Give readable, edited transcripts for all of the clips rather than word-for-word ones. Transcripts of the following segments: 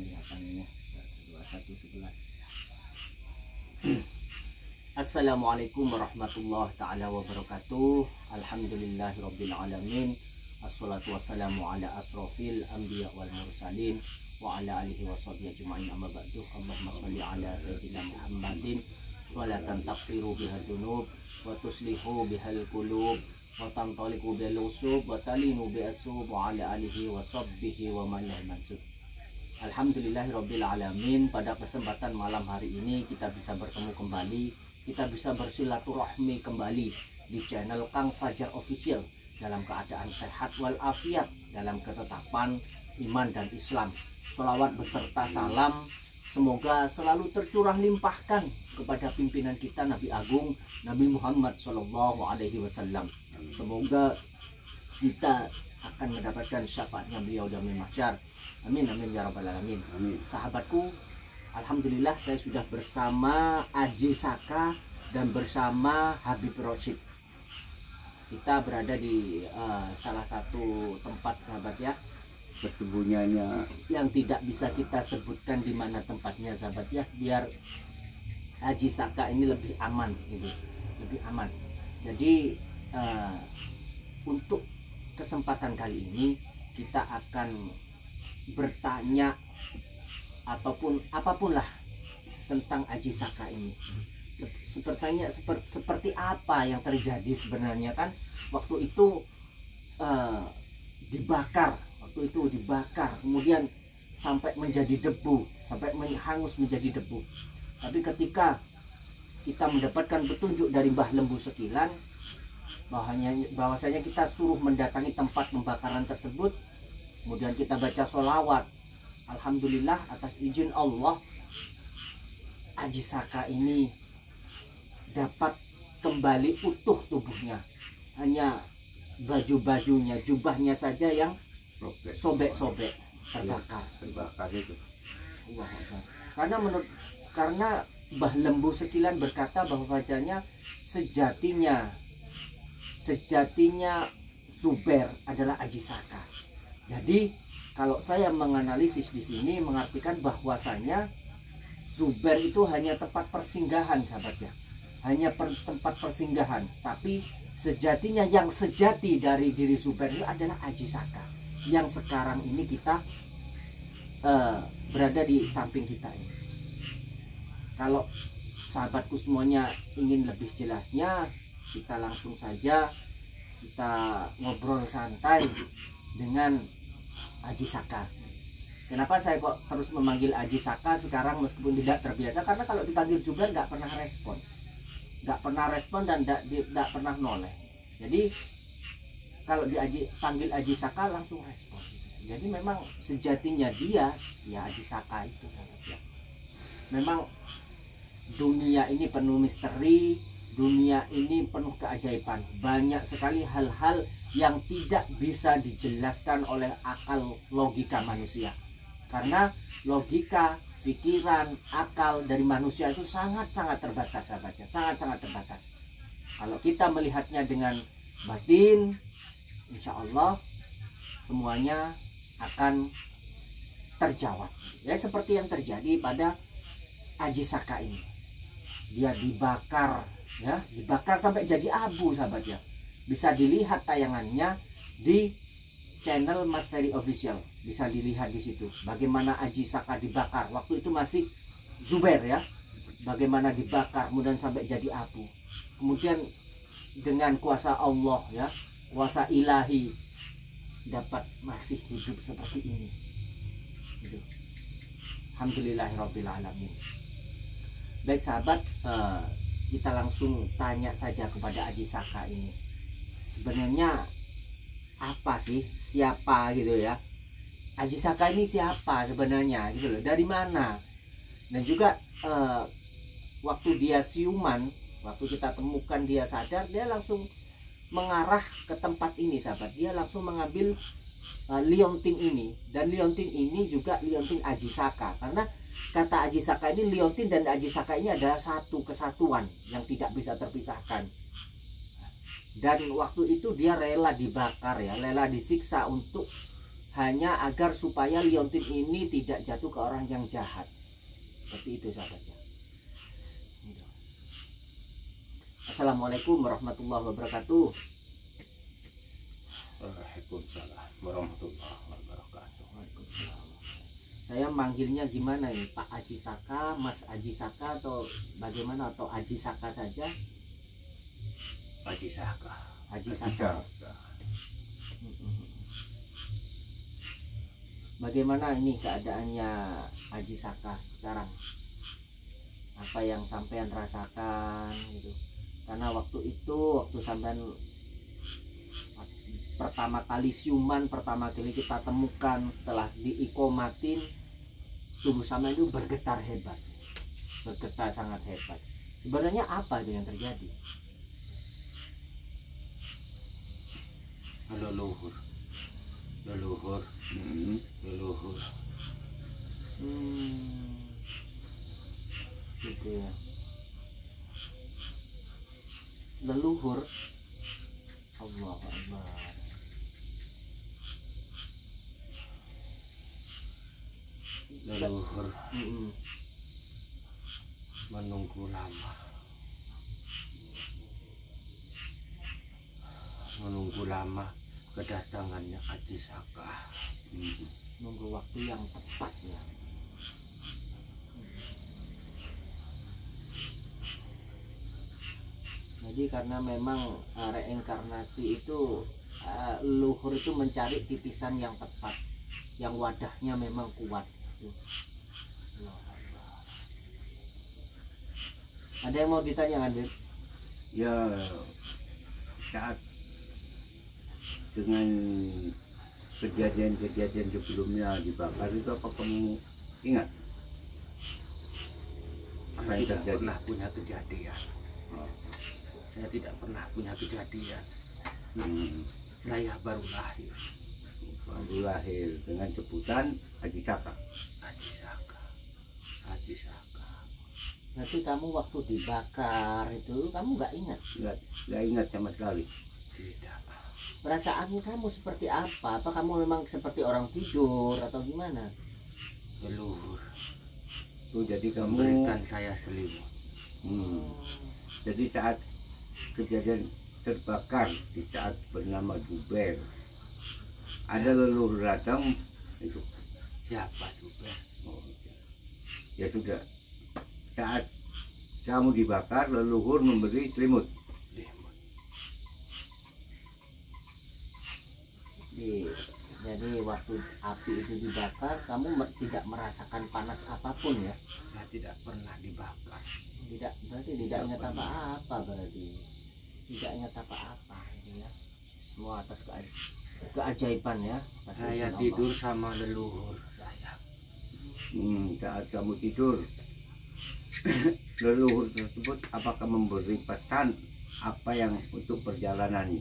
kelihatannya 2111. Assalamualaikum warahmatullahi taala wabarakatuh. Alhamdulillahirabbil alamin. Assalatu wassalamu ala asrofil anbiya wal mursalin wa ala alihi washabihi ajma'in, amma ba'du. Allahumma shalli ala sayyidina Muhammadin sholatan taghfiru biha dzunub wa tuslihu bihal qulub wa tantaliqu bil usub wa talinu bi asub wa ala alihi washabbihi wa man la mansub. Alhamdulillahirabbil alamin. Pada kesempatan malam hari ini kita bisa bertemu kembali, kita bisa bersilaturahmi kembali di channel Kang Fajar Official dalam keadaan sehat walafiat, dalam ketetapan iman dan Islam. Sholawat beserta salam semoga selalu tercurah limpahkan kepada pimpinan kita Nabi Agung Nabi Muhammad SAW. Semoga kita akan mendapatkan syafaatnya beliau di yaumil mahsyar. Amin amin ya rabbal alamin. Amin. Sahabatku, alhamdulillah saya sudah bersama Aji Saka dan bersama Habib Rosyid. Kita berada di salah satu tempat, sahabat ya, persembunyiannya yang tidak bisa kita sebutkan di mana tempatnya, sahabat ya, biar Aji Saka ini lebih aman gitu, lebih aman. Jadi untuk kesempatan kali ini kita akan bertanya ataupun apapun lah tentang Aji Saka ini. Seperti apa yang terjadi sebenarnya, kan waktu itu dibakar, kemudian sampai menjadi debu, sampai hangus menjadi debu. Tapi ketika kita mendapatkan petunjuk dari Mbah Lembu Sekilan bahwasanya kita suruh mendatangi tempat pembakaran tersebut, kemudian kita baca sholawat, alhamdulillah atas izin Allah Aji Saka ini dapat kembali utuh tubuhnya. Hanya baju-bajunya, jubahnya saja yang sobek-sobek, terbakar. Itu. Karena Mbah Lembu Sekilan berkata bahwasanya sejatinya Zubair adalah Aji Saka. Jadi kalau saya menganalisis di sini mengartikan bahwasanya Zubair itu hanya tempat persinggahan, sahabatnya. Hanya tempat persinggahan, tapi sejatinya yang sejati dari diri Zubair itu adalah Aji Saka yang sekarang ini kita berada di samping kita ini. Kalau sahabatku semuanya ingin lebih jelasnya, kita langsung saja kita ngobrol santai dengan Aji Saka. Kenapa saya kok terus memanggil Aji Saka sekarang meskipun tidak terbiasa? Karena kalau dipanggil Zubair nggak pernah respon. Dan tidak pernah noleh. Jadi kalau panggil Aji Saka langsung respon. Jadi memang sejatinya dia Aji Saka itu. Memang dunia ini penuh misteri, dunia ini penuh keajaiban. Banyak sekali hal-hal yang tidak bisa dijelaskan oleh akal logika manusia. Karena logika, pikiran, akal dari manusia itu sangat-sangat terbatas, sahabatnya, sangat-sangat terbatas. Kalau kita melihatnya dengan batin, insya Allah semuanya akan terjawab. Ya, seperti yang terjadi pada Aji Saka ini. Dia dibakar, ya, dibakar sampai jadi abu, sahabatnya. Bisa dilihat tayangannya di channel Mas Ferry Official. Bisa dilihat di situ bagaimana Aji Saka dibakar. Waktu itu masih Zubair, ya. Bagaimana dibakar kemudian sampai jadi abu. Kemudian dengan kuasa Allah, ya, kuasa ilahi, dapat masih hidup seperti ini. Gitu. Alhamdulillahirabbil alamin. Baik sahabat, kita langsung tanya saja kepada Aji Saka ini. Sebenarnya apa sih, siapa gitu ya, Aji Saka ini siapa sebenarnya gitu loh, dari mana? Dan juga waktu dia siuman, waktu kita temukan dia sadar, dia langsung mengarah ke tempat ini, sahabat. Dia langsung mengambil liontin ini, dan liontin ini juga liontin Aji Saka. Karena kata Aji Saka ini, liontin dan Aji Saka ini adalah satu kesatuan yang tidak bisa terpisahkan. Dan waktu itu dia rela dibakar, ya, rela disiksa untuk hanya agar supaya liontin ini tidak jatuh ke orang yang jahat. Seperti itu sahabatnya. Assalamualaikum warahmatullahi wabarakatuh. Waalaikumsalam warahmatullahi wabarakatuh. Waalaikumsalam. Saya manggilnya gimana ini, Pak Aji Saka, Mas Aji Saka, atau bagaimana, atau Aji Saka saja? Aji Saka. Aji Saka. Bagaimana ini keadaannya Aji Saka sekarang? Apa yang sampean rasakan gitu? Karena waktu sampean pertama kali siuman, pertama kali kita temukan setelah diikomatin, tubuh sampean itu bergetar hebat, bergetar sangat hebat. Sebenarnya apa itu yang terjadi? Leluhur. Gitu ya. Leluhur. Allah Akbar. Leluhur menunggu lama kedatangannya Aji Saka. Nunggu waktu yang tepat ya. Jadi karena memang reinkarnasi itu leluhur itu mencari titisan yang tepat, yang wadahnya memang kuat. Ada yang mau ditanya, Bib? Ya, saat dengan kejadian-kejadian sebelumnya dibakar itu apa kamu ingat? Apa yang terjadi? Pernah punya kejadian. Saya tidak pernah punya kejadian. Saya baru lahir. Dengan sebutan Aji Saka. Aji Saka. Berarti kamu waktu dibakar itu kamu nggak ingat? Nggak ingat sama sekali. Tidak. Perasaan kamu seperti apa? Apa kamu memang seperti orang tidur atau gimana? Leluhur. Tuh, jadi kamu Memberikan saya selimut. Jadi saat kejadian terbakar di saat bernama Juber, ada leluhur datang itu. Siapa Juber? Ya sudah, saat kamu dibakar leluhur memberi selimut. Jadi waktu api itu dibakar kamu tidak merasakan panas apapun ya? Saya tidak pernah dibakar. Berarti tidak ingat apa-apa, berarti tidak ingat apa-apa gitu ya. Semua atas keajaiban ya. Saya tidur sama leluhur saya. Saat kamu tidur leluhur tersebut apakah memberi pesan apa yang untuk perjalanan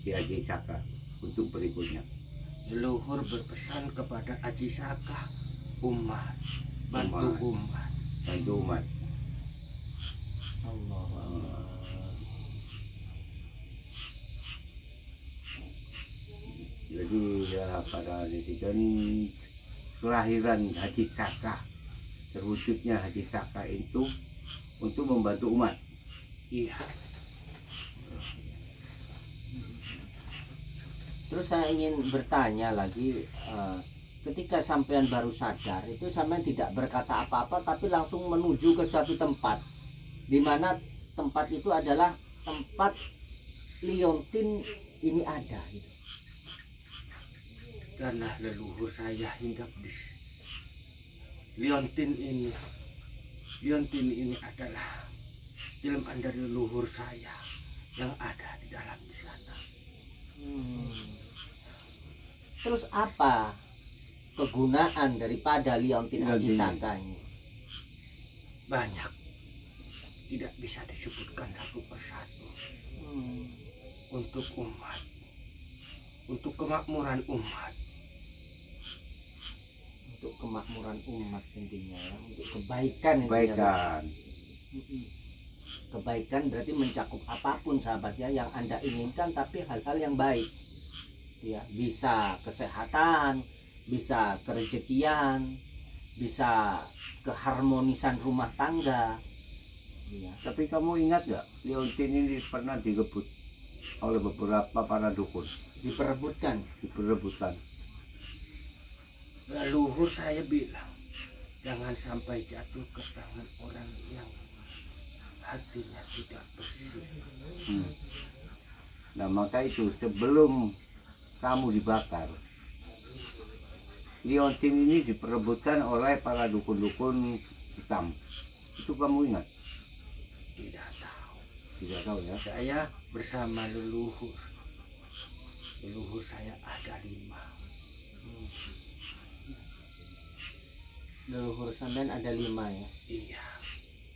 si Aji Saka untuk berikutnya? Leluhur berpesan kepada Aji Saka, bantu umat. Allah. Jadi ya para netizen, kelahiran Aji Saka, terwujudnya Aji Saka itu untuk membantu umat. Iya. Terus saya ingin bertanya lagi, ketika sampean baru sadar itu sampean tidak berkata apa-apa tapi langsung menuju ke suatu tempat, di mana tempat itu adalah tempat liontin ini ada gitu. Karena leluhur saya hinggap di liontin ini adalah jelmaan dari leluhur saya yang ada di dalam sana. Terus apa kegunaan daripada liontin Aji Saka ini? Banyak, tidak bisa disebutkan satu persatu. Untuk umat, untuk kemakmuran umat. Untuk kemakmuran umat intinya ya, untuk kebaikan. Kebaikan berarti mencakup apapun sahabat ya yang Anda inginkan, tapi hal-hal yang baik. ya, bisa kesehatan, bisa kerejekian, bisa keharmonisan rumah tangga. Ya. Tapi kamu ingat gak, liontin ini pernah direbut oleh beberapa para dukun, Diperebutkan. diperebutkan. Leluhur saya bilang, jangan sampai jatuh ke tangan orang yang hatinya tidak bersih. Nah maka itu sebelum kamu dibakar, liontin ini diperebutkan oleh para dukun-dukun hitam. Itu kamu ingat? Tidak tahu. Tidak tahu ya. Saya bersama leluhur. Leluhur saya ada 5. Leluhur sampean ada 5 ya. Iya.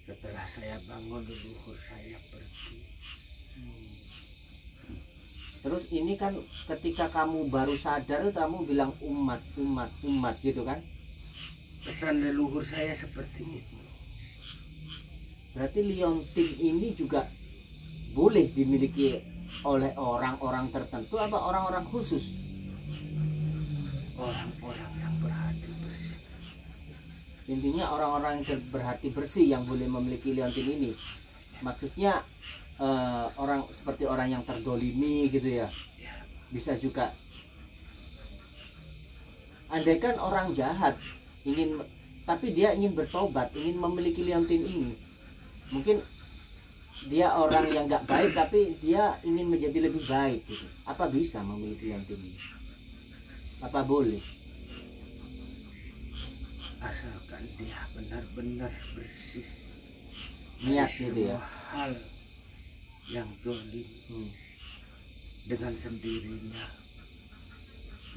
Setelah saya bangun, leluhur saya pergi. Terus ini kan ketika kamu baru sadar kamu bilang umat gitu kan? Pesan leluhur saya seperti itu. Berarti liontin ini juga boleh dimiliki oleh orang-orang tertentu apa orang-orang khusus? Orang-orang yang berhati bersih. Intinya orang-orang yang berhati bersih yang boleh memiliki liontin ini. Maksudnya orang seperti orang yang terdolimi gitu ya. Bisa juga. Andaikan orang jahat tapi dia ingin bertobat, ingin memiliki liontin ini, mungkin dia orang yang nggak baik tapi dia ingin menjadi lebih baik gitu. Apa bisa memiliki liontin ini? Apa boleh? Asalkan dia benar-benar bersih Niat dari gitu ya. semua hal yang zalim. Dengan sendirinya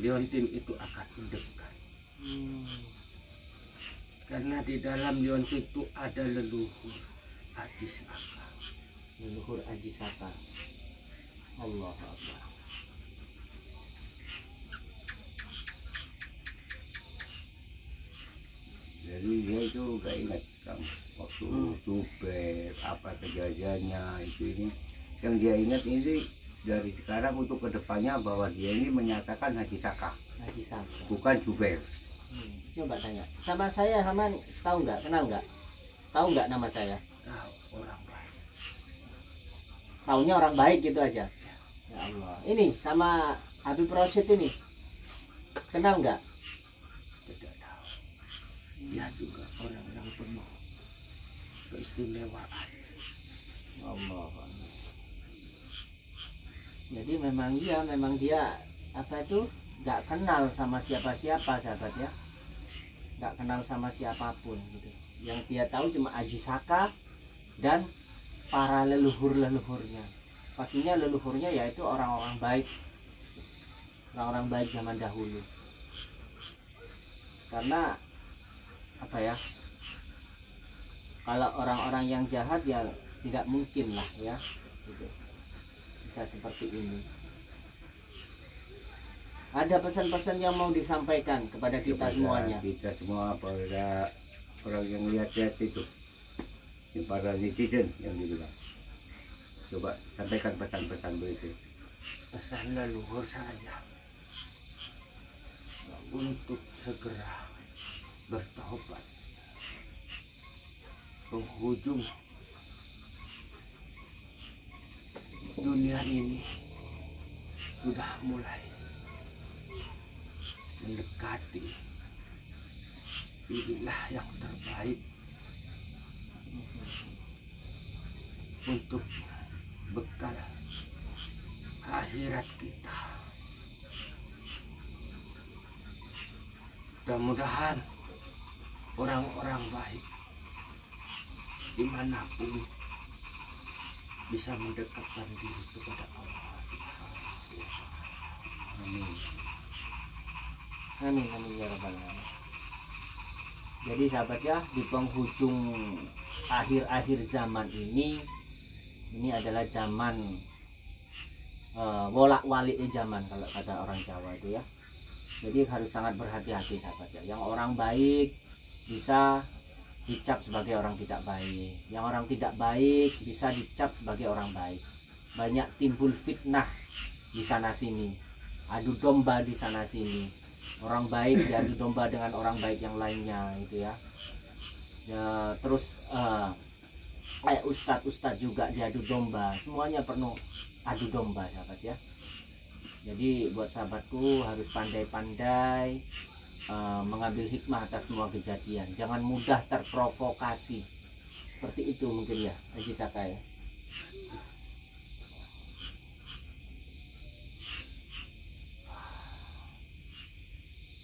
liontin itu akan mendekat. Karena di dalam liontin itu ada leluhur Aji Saka. Leluhur Aji Saka. Allah Akbar. Jadi dia itu gak ingat kamu waktu super apa kejadiannya itu ini. Yang dia ingat ini dari sekarang untuk kedepannya bahwa dia ini menyatakan Haji Saka, Haji Saka. bukan Jubair. Coba tanya sama saya, Haman tahu nggak, kenal nggak, tahu nggak nama saya? Tahu, orang baik. Taunya orang baik gitu aja. Ya Allah. Ini sama Habib Rosyid ini kenal nggak? Tidak tahu. Dia juga orang yang penuh keistimewaan. Allah. Jadi memang dia apa itu nggak kenal sama siapa-siapa sahabat ya, nggak kenal sama siapapun gitu. Yang dia tahu cuma Aji Saka dan para leluhurnya. Pastinya leluhurnya yaitu orang-orang baik zaman dahulu. Karena apa ya, kalau orang-orang yang jahat ya tidak mungkin lah ya gitu, bisa seperti ini. Ada pesan-pesan yang mau disampaikan kepada kita Kepada semuanya? kita semua, pada orang yang lihat-lihat itu, yang para netizen yang dibilang. Coba sampaikan pesan-pesan berikut. Pesan leluhur saya untuk segera bertobat. Penghujung dunia ini sudah mulai mendekati. Pilihlah yang terbaik untuk bekal akhirat kita. Mudah-mudahan orang-orang baik dimanapun bisa mendekatkan diri kepada Allah. Amin. Amin amin ya rabbal alamin. Jadi sahabat ya, di penghujung akhir-akhir zaman ini adalah zaman wolak-walik zaman kalau kata orang Jawa itu ya. Jadi harus sangat berhati-hati sahabat ya. Yang orang baik bisa dicap sebagai orang tidak baik, yang orang tidak baik bisa dicap sebagai orang baik. Banyak timbul fitnah di sana sini. adu domba di sana sini. Orang baik diadu domba dengan orang baik yang lainnya gitu ya. Ya, terus kayak ustadz juga diadu domba, semuanya penuh adu domba sahabat ya. Jadi buat sahabatku harus pandai-pandai mengambil hikmah atas semua kejadian, jangan mudah terprovokasi. Seperti itu mungkin ya Haji Saka ya.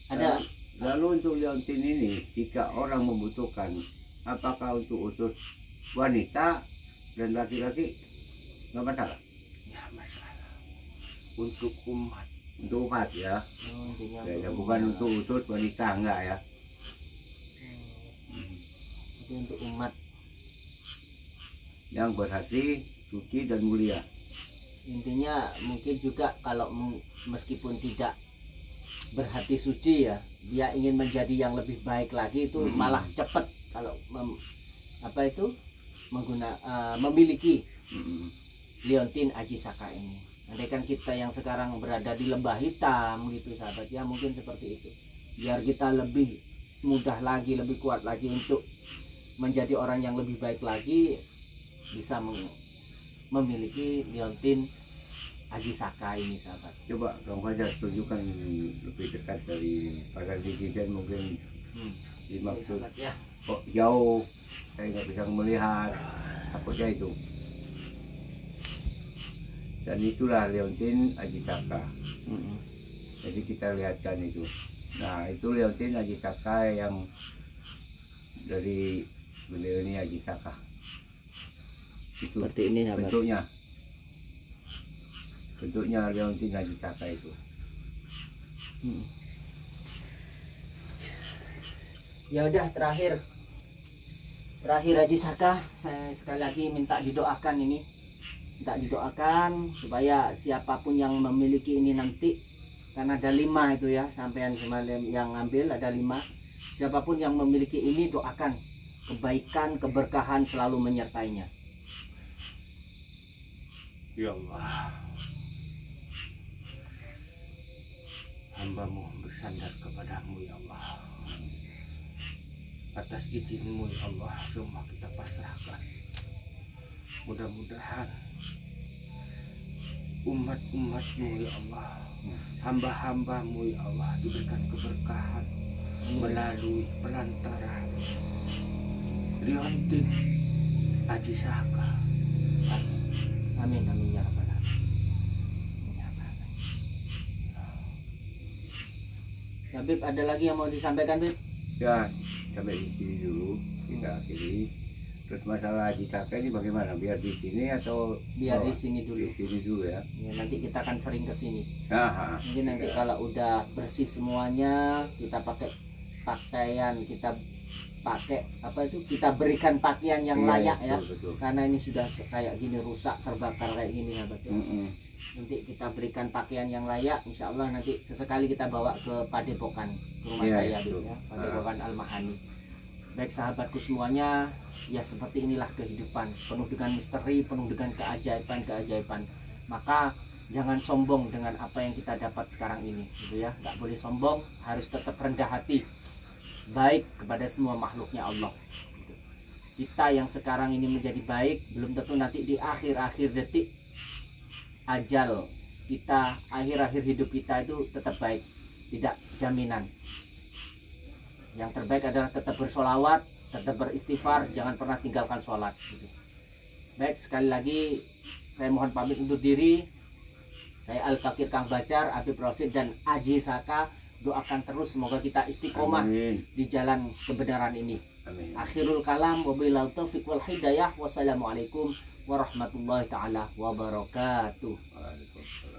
Ada. Lalu untuk liontin ini, jika orang membutuhkan, apakah untuk utus wanita dan laki-laki nggak masalah? Ya masalah untuk umat. Untuk umat ya, Intinya ya bukan untuk utus wanita, enggak ya. itu untuk umat. Yang berhasil, suci dan mulia. Intinya mungkin juga kalau meskipun tidak berhati suci ya, dia ingin menjadi yang lebih baik lagi, itu malah cepat kalau memiliki liontin Haji Saka ini. Andaikan kita yang sekarang berada di lembah hitam gitu sahabat ya, mungkin seperti itu, biar kita lebih mudah lagi, lebih kuat lagi untuk menjadi orang yang lebih baik lagi, bisa memiliki liontin Haji Saka ini sahabat. Coba Kang Fajar tunjukkan lebih dekat dari pasar Digital, mungkin dimaksud Ya. kok jauh saya nggak bisa melihat takutnya itu. Dan itulah liontin Haji Saka. Jadi kita lihatkan itu. Nah itu liontin Haji Saka yang dari beliau ini Haji Saka. Itu Seperti ini sahabat. Bentuknya liontin Haji Saka itu. Ya udah, terakhir Haji Saka, saya sekali lagi minta didoakan ini, minta didoakan supaya siapapun yang memiliki ini nanti, karena ada 5 itu ya, sampean semalam yang ngambil ada 5, siapapun yang memiliki ini doakan kebaikan, keberkahan selalu menyertainya. Ya Allah, hamba-Mu bersandar kepadamu ya Allah. Atas izin-Mu ya Allah, semua kita pasrahkan. Mudah-mudahan umat-umat-Mu ya Allah, hamba-hamba-Mu ya Allah diberikan keberkahan melalui perantara liontin Haji Saka. Amin, amin ya rabbal alamin. Habib, ada lagi yang mau disampaikan, Bib? Ya sampai di sini dulu kita akhiri. Terus masalah Haji Saka ini bagaimana? Biar di sini atau Biar di sini dulu. Di sini dulu ya. Ya, nanti kita akan sering ke sini. Aha. Mungkin nanti kalau udah bersih semuanya, kita pakai pakaian, kita berikan pakaian yang Iya, layak ya. betul. Karena ini sudah kayak gini, rusak, terbakar kayak gini ya betul. Nanti kita berikan pakaian yang layak, insya Allah nanti sesekali kita bawa ke Padepokan, ke rumah Iya, saya betul. ya, Padepokan Al-Mahani. Baik sahabatku semuanya, ya seperti inilah kehidupan, penuh dengan misteri, penuh dengan keajaiban. Maka jangan sombong dengan apa yang kita dapat sekarang ini, gitu ya. Nggak boleh sombong, harus tetap rendah hati, baik kepada semua makhluknya Allah. Gitu. Kita yang sekarang ini menjadi baik, belum tentu nanti di akhir-akhir detik ajal kita, akhir-akhir hidup kita itu tetap baik, tidak jaminan. Yang terbaik adalah tetap bersolawat, tetap beristighfar, jangan pernah tinggalkan sholat gitu. Baik, sekali lagi saya mohon pamit undur diri. Saya Al-Fakir Kang Bacar, Habib Rosid dan Haji Saka. Doakan terus semoga kita istiqomah di jalan kebenaran ini. Amin. Akhirul kalam, wabillahi taufiq wal hidayah. Wassalamualaikum warahmatullahi taala wabarakatuh. Waalaikumsalam.